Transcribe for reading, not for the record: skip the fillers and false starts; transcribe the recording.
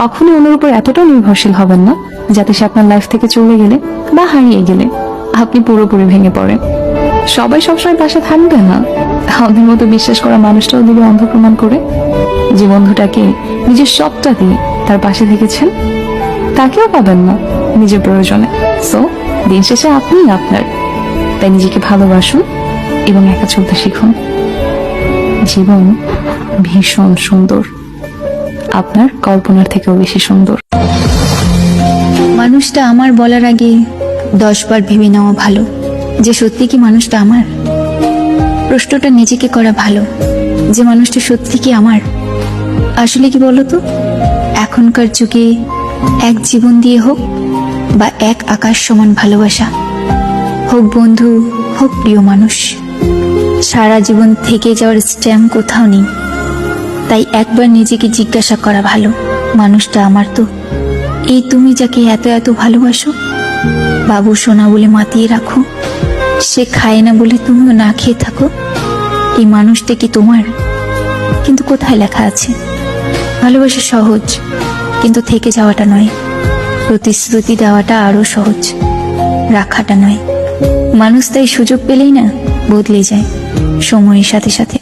কখনোই ওনার উপর এতটাও নির্ভরশীল হবেন না যাতে সে আপনার লাইফ থেকে চলে গেলে বা হারিয়ে গেলে আপনি পুরোপুরি ভেঙে পড়েন। সবাই সবসময় পাশে থাকবে না। আমাদের মতো বিশ্বাস করা মানুষটাও দিবে অন্ধ প্রমাণ করে। যে বন্ধুটাকে নিজের সবটা দিয়ে তার পাশে থেকেছেন তাকেও পাবেন না নিজের প্রয়োজনে। সো দিন শেষে আপনিই আপনার। তাই নিজেকে ভালোবাসুন এবং একা চলতে শিখুন। জীবন ভীষণ সুন্দর, আপনার কল্পনার থেকেও বেশি সুন্দর। মানুষটা আমার বলার আগে 10 বার ভেবে নেওয়া ভালো যে সত্যি কি মানুষটা আমার। প্রশ্নটা নিজেকে করা ভালো যে মানুষটা সত্যি কি আমার। আসলে কি বলতো, এখনকার যুগে এক জীবন দিয়ে হোক বা এক আকাশ সমান ভালোবাসা, হোক বন্ধু হোক প্রিয় মানুষ, সারা জীবন থেকে যাওয়ার স্ট্যাম্প কোথাও নেই। তাই একবার নিজেকে জিজ্ঞাসা করা ভালো, মানুষটা আমার তো? এই তুমি যাকে এত এত ভালোবাসো, বাবু সোনা বলে মাতিয়ে রাখো, সে খায় না বলে তুমিও না খেয়ে থাকো, এই মানুষটা কি তোমার? কিন্তু কোথায় লেখা আছে ভালোবাসা সহজ, কিন্তু থেকে যাওয়াটা নয়। প্রতিশ্রুতি দেওয়াটা আরো সহজ, রাখাটা নয়। মানুষ তাই সুযোগ পেলেই না বদলে যায় সময়ের সাথে সাথে।